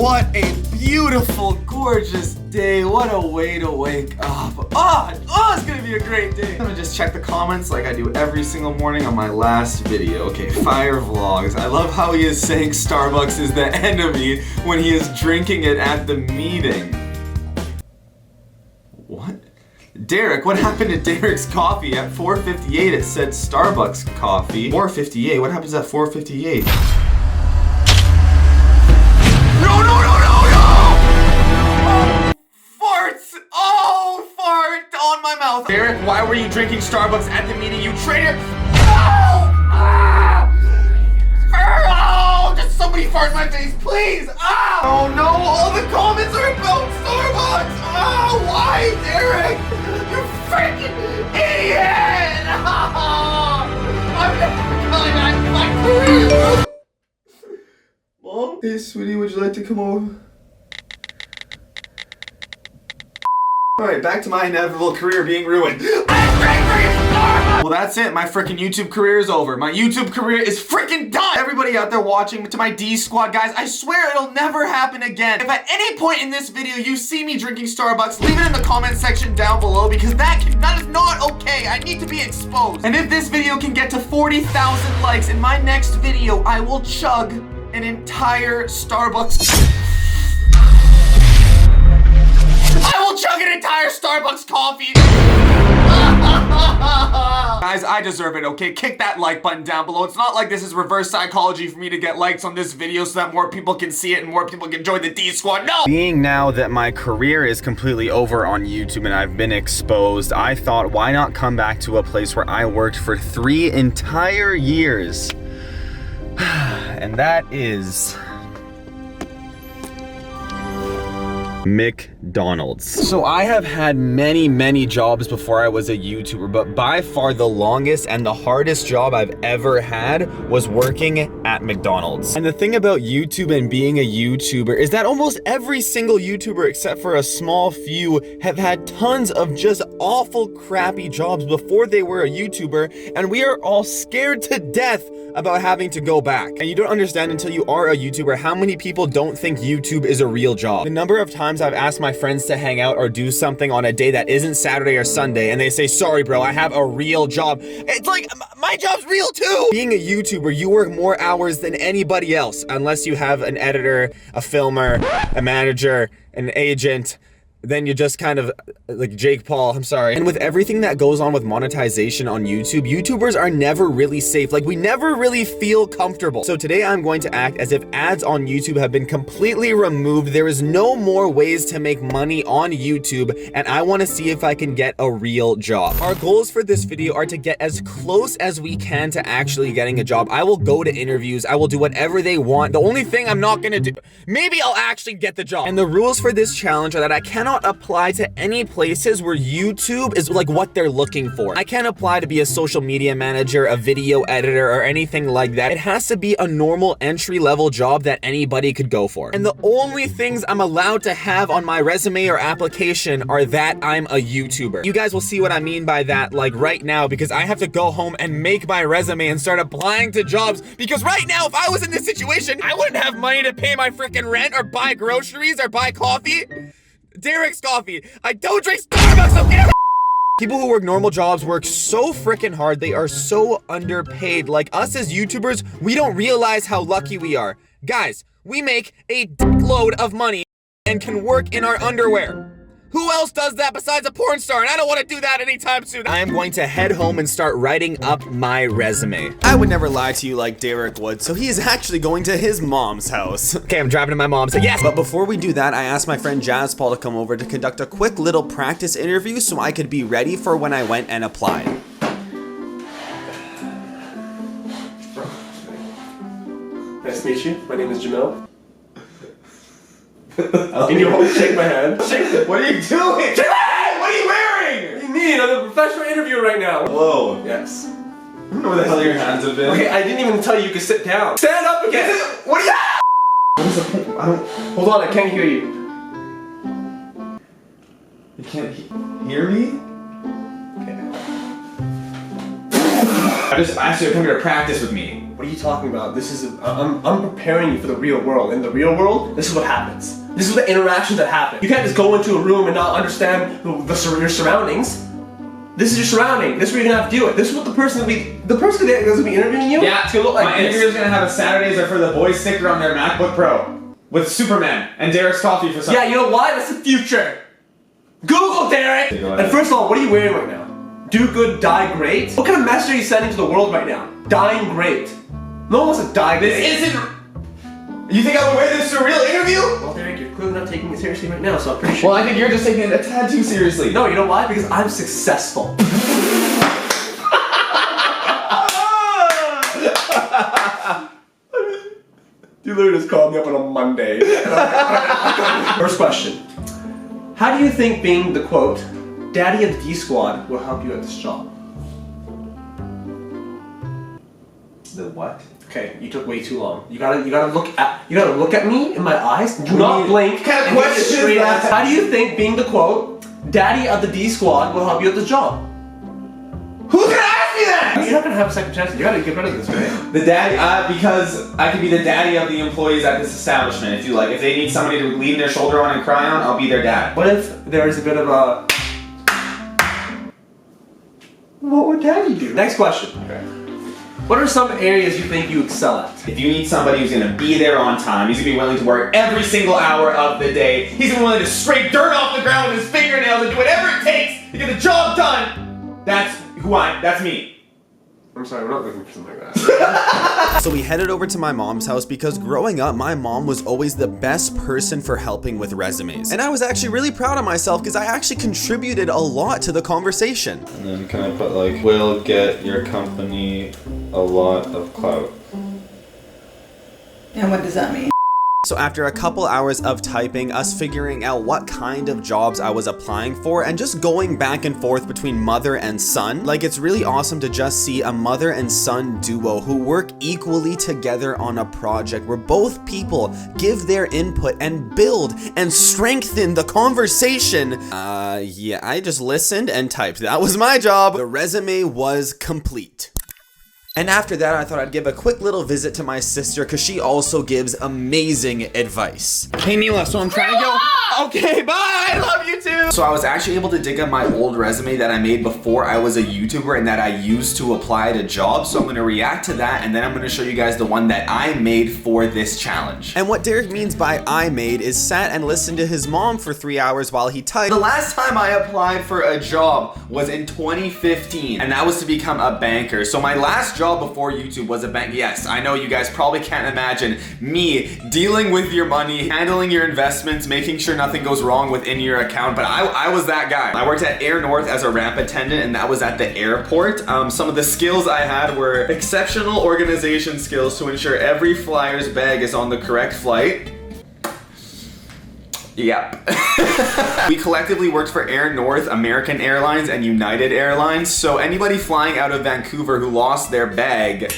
What a beautiful, gorgeous day. What a way to wake up. It's gonna be a great day. I'm gonna just check the comments like I do every single morning on my last video. Okay, Fire Vlogs. I love how he is saying Starbucks is the enemy when he is drinking it at the meeting. What? Derek, what happened to Derek's coffee? At 4:58 it said Starbucks coffee. 4:58, what happens at 4:58? Fart on my mouth. Derek, why were you drinking Starbucks at the meeting, you traitor? Just somebody fart in my face, please. Oh no, all the comments are about Starbucks. Why, Derek? You freaking idiot. I'm never going back to my career. Mom? Hey, sweetie, would you like to come over? Alright, back to my inevitable career being ruined. Well, that's it. My freaking YouTube career is over. My YouTube career is freaking done! Everybody out there watching, to my D squad guys, I swear it'll never happen again. If at any point in this video you see me drinking Starbucks, leave it in the comment section down below because that is not okay. I need to be exposed. And if this video can get to 40,000 likes, in my next video, I will chug an entire Starbucks. I will chug an entire Starbucks coffee! Guys, I deserve it, okay? Kick that like button down below. It's not like this is reverse psychology for me to get likes on this video so that more people can see it and more people can join the D squad. No! Being now that my career is completely over on YouTube and I've been exposed, I thought, why not come back to a place where I worked for 3 entire years? And that is McDonald's. So I have had many jobs before I was a YouTuber, but by far the longest and the hardest job I've ever had was working at McDonald's. And the thing about YouTube and being a YouTuber is that almost every single YouTuber except for a small few have had tons of just awful crappy jobs before they were a YouTuber, and we are all scared to death about having to go back. And you don't understand until you are a YouTuber how many people don't think YouTube is a real job. The number of times I've asked my friends to hang out or do something on a day that isn't Saturday or Sunday and they say, sorry bro, I have a real job. It's like, my job's real too! Being a YouTuber, you work more hours than anybody else unless you have an editor, a filmer, a manager, an agent. Then you just kind of like Jake Paul, I'm sorry. And with everything that goes on with monetization on YouTube, YouTubers are never really safe. Like, we never really feel comfortable. So today I'm going to act as if ads on YouTube have been completely removed. There is no more ways to make money on YouTube, and I want to see if I can get a real job. Our goals for this video are to get as close as we can to actually getting a job. I will go to interviews. I will do whatever they want. The only thing I'm not gonna do, maybe I'll actually get the job. And the rules for this challenge are that I cannot apply to any places where YouTube is like what they're looking for. I can't apply to be a social media manager, a video editor, or anything like that. It has to be a normal entry-level job that anybody could go for. And the only things I'm allowed to have on my resume or application are that I'm a YouTuber. You guys will see what I mean by that like right now, because I have to go home and make my resume and start applying to jobs, because right now if I was in this situation, I wouldn't have money to pay my freaking rent or buy groceries or buy coffee. Derek's coffee. I don't drink Starbucks, okay? People who work normal jobs work so freaking hard. They are so underpaid. Like us as YouTubers, we don't realize how lucky we are. Guys, we make a load of money and can work in our underwear. Who else does that besides a porn star? And I don't want to do that anytime soon. I am going to head home and start writing up my resume. I would never lie to you like Derek would, so he is actually going to his mom's house. Okay, I'm driving to my mom's. Yes! But before we do that, I asked my friend Jazz Paul to come over to conduct a quick little practice interview so I could be ready for when I went and applied. Nice to meet you. My name is Jamil. Can you shake my hand? What are you doing? Shake my hand! What are you wearing? What do you mean? I'm a professional interviewer right now. Whoa. Yes. I don't know where the hell your hands have been. Okay, I didn't even tell you could sit down. Stand up again! What are you— What is the point? I don't— Hold on, I can't hear you. You can't hear me? Okay. I just asked you to come here to practice with me. What are you talking about? I'm preparing you for the real world. In the real world, this is what happens. This is the interactions that happen. You can't just go into a room and not understand your surroundings. This is your surrounding. This is what you're gonna have to deal with. This is what the person that's gonna be interviewing you. Yeah, it's gonna look like. My interviewer's gonna have a Saturdays are for the boys sticker on their MacBook Pro with Superman and Derek's coffee for some. Yeah, you know why? That's the future. Google Derek. And first of all, what are you wearing right now? Do good, die great. What kind of message are you sending to the world right now? Dying great. No one wants to die great. This isn't. You think I would wear this to a real interview? Well, Derek, you're clearly not taking it seriously right now, so I'm pretty sure. Well, I think you're just taking it a tad too seriously. No, you know why? Because I'm successful. You literally just called me up on a Monday. First question. How do you think being the quote, daddy of the D squad will help you at this job? The what? Okay, you took way too long. You gotta look at me in my eyes. Do not blink. What kind of question is that? How do you think being the quote, daddy of the D squad will help you at this job? Who's gonna ask me that? You're not gonna have a second chance. You gotta get rid of this, right? The daddy, because I could be the daddy of the employees at this establishment. If you like, if they need somebody to lean their shoulder on and cry on, I'll be their dad. What if there's a bit of a... What would daddy do? Next question. Okay. What are some areas you think you excel at? If you need somebody who's gonna be there on time, he's gonna be willing to work every single hour of the day, he's gonna be willing to scrape dirt off the ground with his fingernails and do whatever it takes to get the job done, that's me. I'm sorry, we're not looking for something like that. So we headed over to my mom's house because growing up, my mom was always the best person for helping with resumes. And I was actually really proud of myself because I actually contributed a lot to the conversation. And then can I put like, will get your company a lot of clout? And what does that mean? So after a couple hours of typing, us figuring out what kind of jobs I was applying for, and just going back and forth between mother and son, like it's really awesome to just see a mother and son duo who work equally together on a project where both people give their input and build and strengthen the conversation. Yeah, I just listened and typed. That was my job. The resume was complete. And after that, I thought I'd give a quick little visit to my sister because she also gives amazing advice. Hey Neela, so I'm trying to go. Okay, bye, I love you too. So I was actually able to dig up my old resume that I made before I was a YouTuber and that I used to apply to jobs. So I'm gonna react to that and then I'm gonna show you guys the one that I made for this challenge. And what Derek means by I made is sat and listened to his mom for 3 hours while he typed. The last time I applied for a job was in 2015, and that was to become a banker. So my last job before YouTube was a bank. Yes, I know you guys probably can't imagine me dealing with your money, handling your investments, making sure nothing goes wrong within your account, but I was that guy. I worked at Air North as a ramp attendant, and that was at the airport. Some of the skills I had were exceptional organization skills to ensure every flyer's bag is on the correct flight. Yep. We collectively worked for Air North, American Airlines, and United Airlines, so anybody flying out of Vancouver who lost their bag,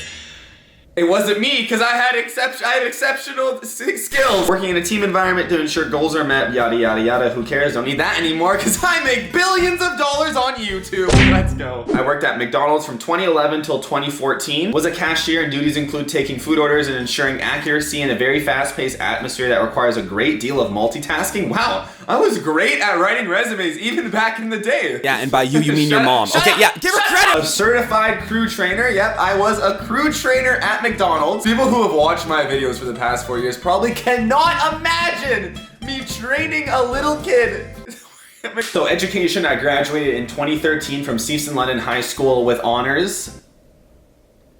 it wasn't me, because I had exceptional skills. Working in a team environment to ensure goals are met, yada yada yada, who cares, don't need that anymore, because I make billions of dollars on YouTube. Let's go. I worked at McDonald's from 2011 till 2014. Was a cashier, and duties include taking food orders and ensuring accuracy in a very fast-paced atmosphere that requires a great deal of multitasking. Wow, I was great at writing resumes even back in the day. Yeah, and by you mean your mom. Okay, yeah, give her credit. A certified crew trainer. Yep, I was a crew trainer at McDonald's. People who have watched my videos for the past 4 years probably cannot imagine me training a little kid. So education, I graduated in 2013 from Seafson London High School with honors.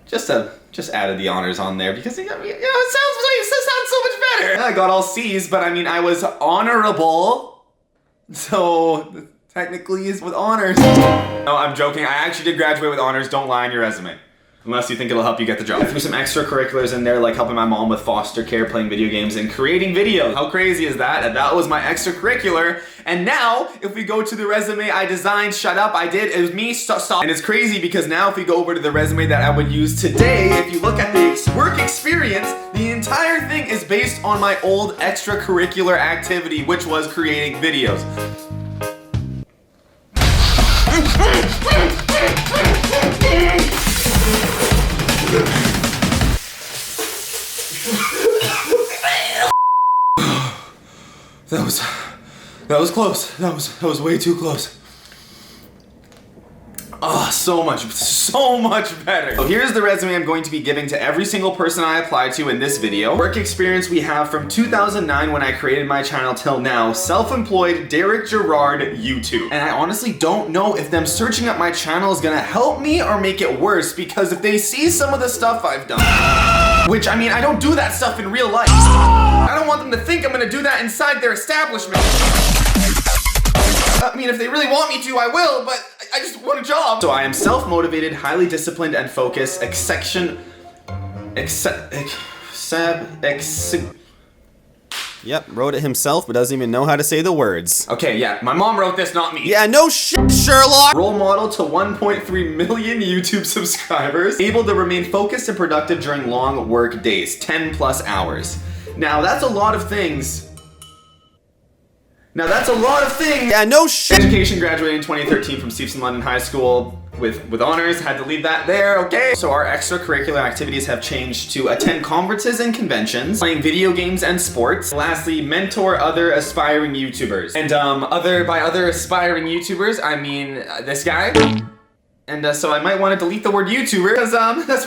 Just added the honors on there because it sounds so much better. I got all C's, but I mean I was honorable, so technically is with honors. No, I'm joking. I actually did graduate with honors. Don't lie on your resume. Unless you think it'll help you get the job. I threw some extracurriculars in there, like helping my mom with foster care, playing video games, and creating videos. How crazy is that? And that was my extracurricular. And now, if we go to the resume I designed, shut up, I did, it was me, stop. And it's crazy because now if we go over to the resume that I would use today, if you look at the work experience, the entire thing is based on my old extracurricular activity, which was creating videos. That was close. That was way too close. Oh, so much better. So here's the resume I'm going to be giving to every single person I applied to in this video. Work experience we have from 2009 when I created my channel till now. Self-employed, DerekGerard, YouTube. And I honestly don't know if them searching up my channel is gonna help me or make it worse, because if they see some of the stuff I've done, which, I mean, I don't do that stuff in real life. I don't want them to think I'm gonna do that inside their establishment. I mean, if they really want me to, I will, but I just want a job. So I am self-motivated, highly disciplined and focused, Yep, wrote it himself, but doesn't even know how to say the words. Okay, yeah, my mom wrote this, not me. Yeah, no shit, Sherlock! Role model to 1.3 million YouTube subscribers. Able to remain focused and productive during long work days, 10+ hours. Now, that's a lot of things. Yeah, no shit. Education, graduated in 2013 from Stevenson London High School with honors. Had to leave that there, okay? So our extracurricular activities have changed to attend conferences and conventions, playing video games and sports. Lastly, mentor other aspiring YouTubers. And by other aspiring YouTubers, I mean this guy. And so I might want to delete the word YouTuber, because it's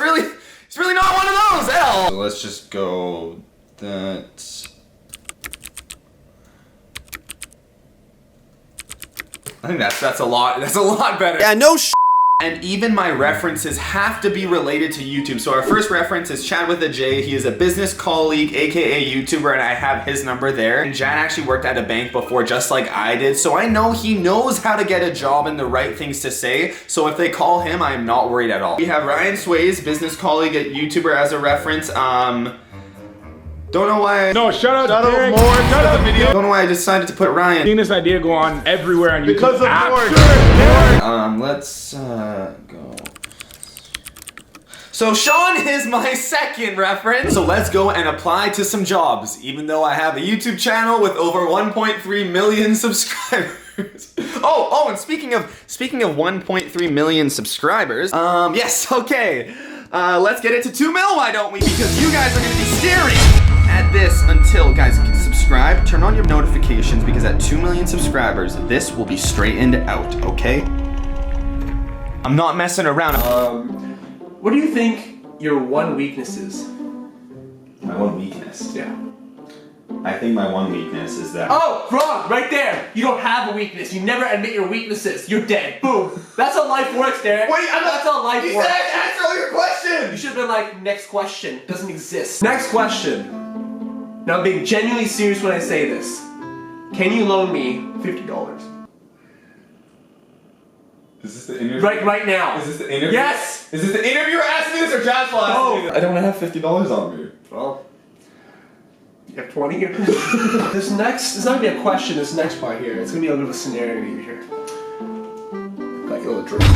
really not one of those, hell. So let's just go that. I think that's a lot better. Yeah, no sh. And even my references have to be related to YouTube. So our first reference is Chad with a J. He is a business colleague, aka YouTuber, and I have his number there. And Chad actually worked at a bank before, just like I did. So I know he knows how to get a job and the right things to say. So if they call him, I am not worried at all. We have Ryan Sways, business colleague at YouTuber, as a reference. Don't know why. No, shut up, Derek. Shut up, video. Don't know why I decided to put Ryan. Seen this idea go on everywhere on YouTube. Because of Let's go. So Sean is my second reference. So let's go and apply to some jobs, even though I have a YouTube channel with over 1.3 million subscribers. Oh, and speaking of 1.3 million subscribers, yes, okay. Let's get it to 2 mil, why don't we? Because you guys are gonna be staring at this until, guys, subscribe, turn on your notifications, because at 2 million subscribers, this will be straightened out, okay? I'm not messing around. What do you think your one weakness is? My one weakness? Yeah. I think my one weakness is that. Oh, wrong! Right there! You don't have a weakness. You never admit your weaknesses. You're dead. Boom. That's how life works, Derek. That's how life works. You said answer all your questions! You should have been like, next question. Doesn't exist. Next question. Now I'm being genuinely serious when I say this. Can you loan me $50? Is this the interview? Right now. Is this the interview? Yes! Is this the interviewer asking me this or Jasper asking me this? I don't have $50 on me. Well, you have 20 here. It's not gonna be a question, this next part here. It's gonna be a little bit of a scenario here. Got you a little drink.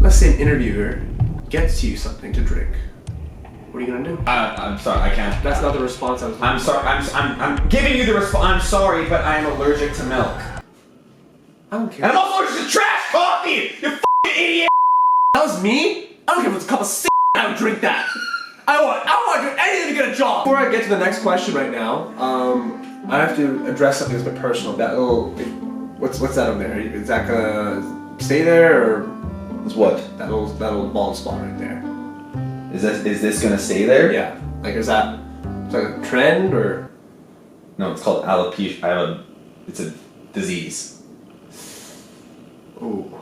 Let's say an interviewer gets you something to drink. What are you gonna do? I'm sorry, I can't. That's not the response I was looking I'm sorry, I'm giving you the response. I'm sorry, but I am allergic to milk. I don't care. And I'm also allergic to trash coffee! You f***ing idiot! That was me? I don't care if it's a cup of s***, I would drink that. I want to do anything to get a job. Before I get to the next question right now, I have to address something that's a bit personal. That little, what's that on there? Is that gonna stay there, or It's what? that little bald spot right there? Is this gonna stay there? Yeah. Like, is that like a trend or? No, it's called alopecia. It's a disease. Ooh.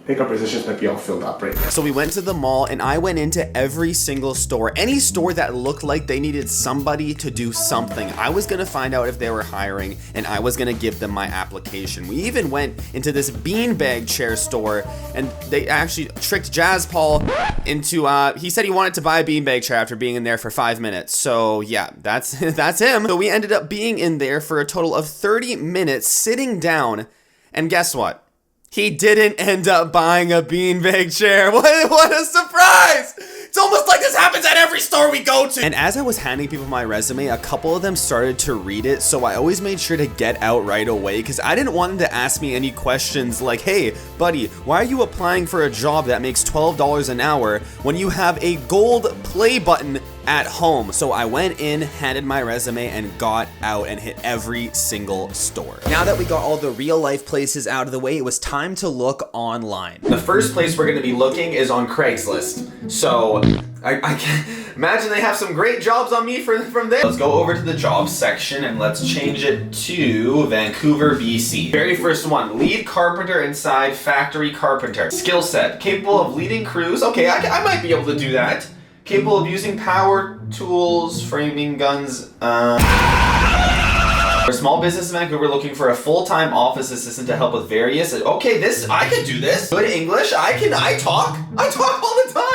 I think our positions might be all filled up right now. So we went to the mall and I went into every single store. Any store that looked like they needed somebody to do something. I was gonna find out if they were hiring and I was gonna give them my application. We even went into this beanbag chair store and they actually tricked Jazz Paul into, he said he wanted to buy a beanbag chair after being in there for 5 minutes. So yeah, that's him. So we ended up being in there for a total of 30 minutes sitting down, and guess what? He didn't end up buying a beanbag chair. What a surprise! It's almost like this happens at every store we go to. And as I was handing people my resume, a couple of them started to read it, so I always made sure to get out right away because I didn't want them to ask me any questions like, hey, buddy, why are you applying for a job that makes $12 an hour when you have a gold play button at home? So I went in, handed my resume, and got out and hit every single store. Now that we got all the real life places out of the way, it was time to look online. The first place we're gonna be looking is on Craigslist. So I can imagine they have some great jobs on me from there. Let's go over to the jobs section and let's change it to Vancouver, BC. Very first one, lead carpenter inside factory carpenter. Skill set, capable of leading crews. Okay, I might be able to do that. Capable of using power tools, framing guns. For a small business in Vancouver looking for a full-time office assistant to help with various. Okay, I could do this. Good English. I talk all the time.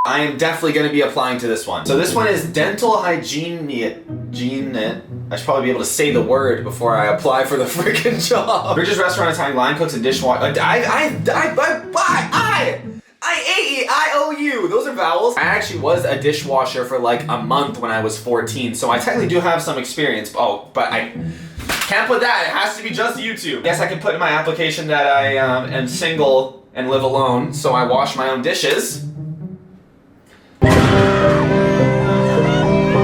I am definitely going to be applying to this one. So this one is dental hygiene. I should probably be able to say the word before I apply for the freaking job. Bridges Restaurant, Italian line cooks and dishwasher. I-A-E-I-O-U. Those are vowels. I actually was a dishwasher for like a month when I was 14, so I technically do have some experience. Oh, but I can't put that. It has to be just YouTube. Yes, I can put in my application that I am single and live alone, so I wash my own dishes.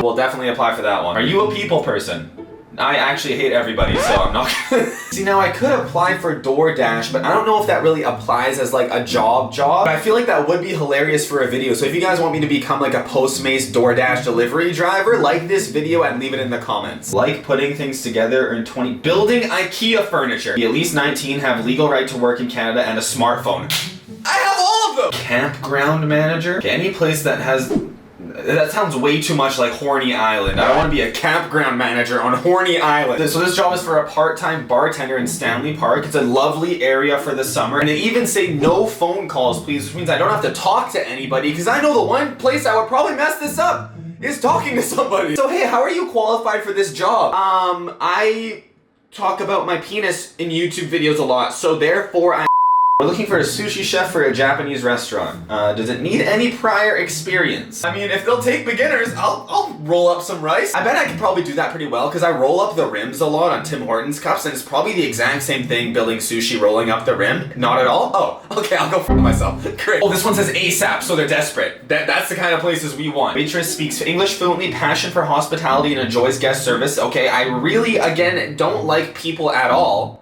We'll definitely apply for that one. Are you a people person? I actually hate everybody, so I'm not gonna. See, now I could apply for DoorDash, but I don't know if that really applies as like a job. But I feel like that would be hilarious for a video. So if you guys want me to become like a Postmates DoorDash delivery driver, like this video and leave it in the comments. Like putting things together, earn 20. Building IKEA furniture. Be at least 19, have legal right to work in Canada, and a smartphone. I have all of them! Campground manager. Okay, any place that has. That sounds way too much like Horny Island. I don't want to be a campground manager on Horny Island. So this job is for a part-time bartender in Stanley Park. It's a lovely area for the summer. And they even say no phone calls, please, which means I don't have to talk to anybody because I know the one place I would probably mess this up is talking to somebody. So hey, how are you qualified for this job? I talk about my penis in YouTube videos a lot, so therefore We're looking for a sushi chef for a Japanese restaurant. Does it need any prior experience? I mean, if they'll take beginners, I'll roll up some rice. I bet I could probably do that pretty well because I roll up the rims a lot on Tim Hortons cups, and it's probably the exact same thing building sushi, rolling up the rim. Not at all? Oh, okay, I'll go for myself. Great. Oh, this one says ASAP, so they're desperate. That's the kind of places we want. Waitress speaks English fluently, passion for hospitality, and enjoys guest service. Okay, I really, again, don't like people at all.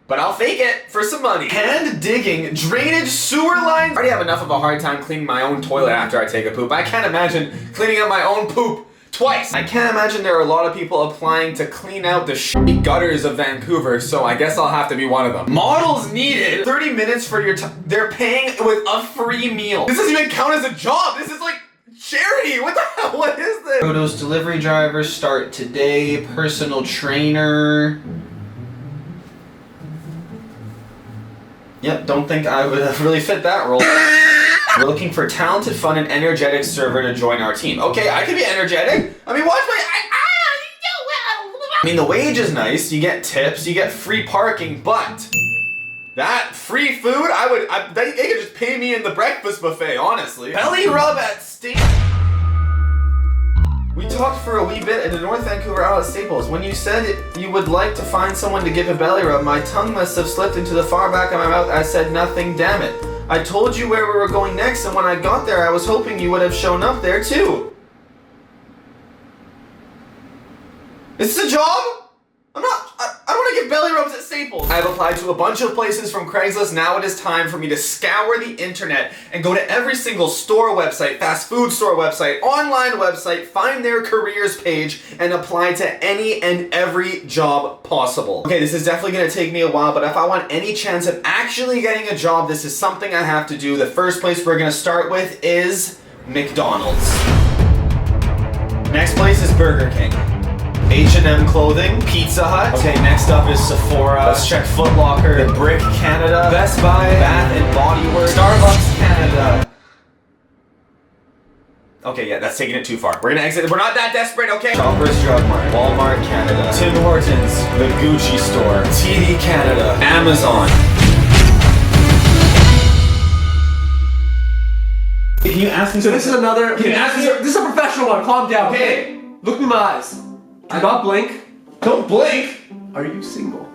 But I'll fake it for some money. Hand digging, drainage, sewer lines. I already have enough of a hard time cleaning my own toilet after I take a poop. I can't imagine cleaning up my own poop twice. I can't imagine there are a lot of people applying to clean out the shitty gutters of Vancouver, so I guess I'll have to be one of them. Models needed. 30 minutes for your time. They're paying with a free meal. This doesn't even count as a job. This is like charity. What the hell? What is this? Photos delivery drivers start today. Personal trainer. Yep, don't think I would have really fit that role. We're looking for a talented, fun, and energetic server to join our team. Okay, I can be energetic. I mean, watch my... I mean, the wage is nice. You get tips, you get free parking, but that free food, they could just pay me in the breakfast buffet, honestly. Belly rub at Sting. We talked for a wee bit in the North Vancouver outlet Staples. When you said you would like to find someone to give a belly rub, my tongue must have slipped into the far back of my mouth. I said nothing, damn it. I told you where we were going next, and when I got there, I was hoping you would have shown up there too. Is this a job? I don't want to give belly rubs at Staples. I have applied to a bunch of places from Craigslist. Now it is time for me to scour the internet and go to every single store website, fast food store website, online website, find their careers page, and apply to any and every job possible. Okay, this is definitely going to take me a while, but if I want any chance of actually getting a job, this is something I have to do. The first place we're going to start with is McDonald's. Next place is Burger King. H&M Clothing, Pizza Hut. Okay, next up is Sephora. Let's check Foot Locker, The Brick Canada, Best Buy, Bath and Body Works, Starbucks Canada. Okay, yeah, that's taking it too far. We're gonna exit. We're not that desperate, okay? Shoppers Drug Mart, Walmart Canada, Tim Hortons, The Gucci Store, TD Canada, Amazon. you ask me? So this is another. Can you ask me? This is a professional one. Calm down. Okay. Look me in my eyes. Do not blink. Don't blink. Are you single?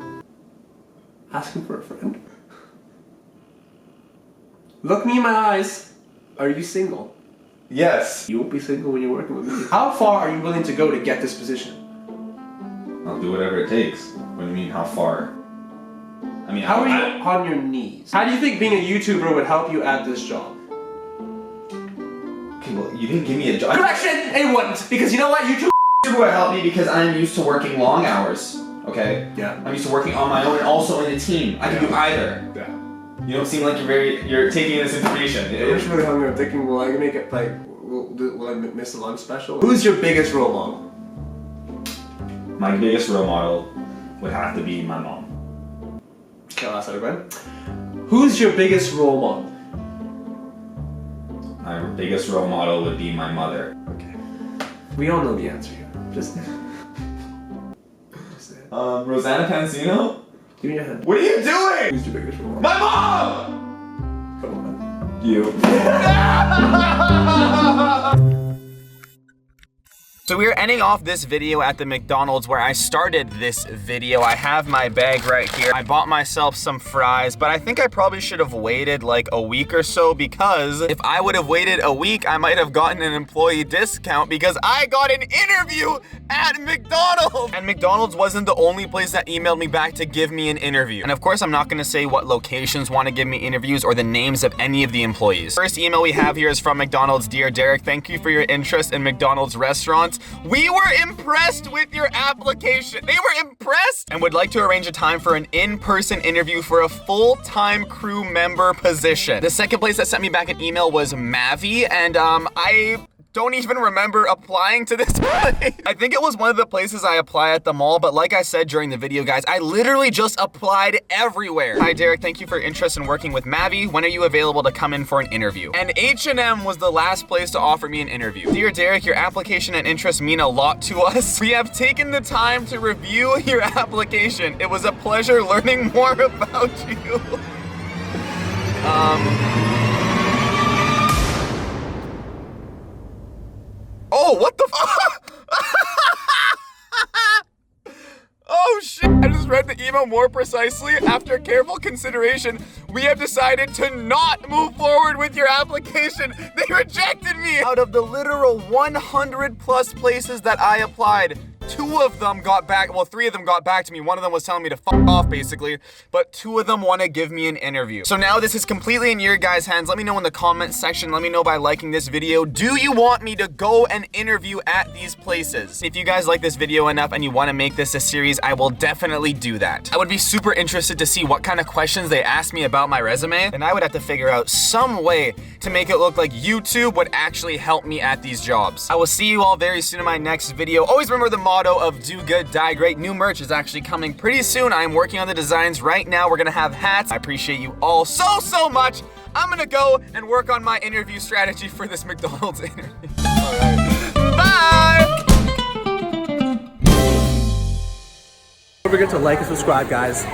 Asking for a friend. Look me in my eyes. Are you single? Yes. You won't be single when you're working with me. How far are you willing to go to get this position? I'll do whatever it takes. What do you mean, how far? I mean, How are you on your knees? How do you think being a YouTuber would help you at this job? Okay, well, you didn't give me a job. Correction! It wouldn't, because you know what? YouTube would help me because I'm used to working long hours. Okay? Yeah. I'm used to working on my own and also in a team. I can do either. Yeah. You don't seem like you're taking this information. I'm just really hungry. I'm thinking, will I make it like, will I miss the lunch special? Who's your biggest role model? My biggest role model would have to be my mom. Okay, I'll ask that again. Who's your biggest role model? My biggest role model would be my mother. Okay. We all know the answer here. Just say it. Rosanna Pansino? Give me your hand. What are you doing? Who's your biggest role model? My mom! Come on. You. So we are ending off this video at the McDonald's where I started this video. I have my bag right here. I bought myself some fries, but I think I probably should have waited like a week or so, because if I would have waited a week, I might have gotten an employee discount because I got an interview at McDonald's. And McDonald's wasn't the only place that emailed me back to give me an interview. And of course, I'm not gonna say what locations want to give me interviews or the names of any of the employees. First email we have here is from McDonald's. Dear Derek, thank you for your interest in McDonald's restaurants. We were impressed with your application. They were impressed and would like to arrange a time for an in-person interview for a full-time crew member position. The second place that sent me back an email was Mavi, and I don't even remember applying to this place. I think it was one of the places I apply at the mall, but like I said during the video, guys, I literally just applied everywhere. Hi, Derek. Thank you for your interest in working with Mavi. When are you available to come in for an interview? And H&M was the last place to offer me an interview. Dear Derek, your application and interest mean a lot to us. We have taken the time to review your application. It was a pleasure learning more about you. Oh, what the fuck? Oh shit, I just read the email more precisely. After careful consideration, we have decided to not move forward with your application. They rejected me. Out of the literal 100 plus places that I applied, 2 of them got back, well, 3 of them got back to me. One of them was telling me to fuck off, basically, but 2 of them want to give me an interview. So now this is completely in your guys' hands. Let me know in the comment section. Let me know by liking this video. Do you want me to go and interview at these places? If you guys like this video enough and you want to make this a series, I will definitely do that. I would be super interested to see what kind of questions they ask me about my resume, and I would have to figure out some way to make it look like YouTube would actually help me at these jobs. I will see you all very soon in my next video. Always remember the motto of do good, die great. New merch is actually coming pretty soon. I'm working on the designs right now. We're gonna have hats. I appreciate you all so much. I'm gonna go and work on my interview strategy for this McDonald's interview. All right. Bye! Don't forget to like and subscribe, guys.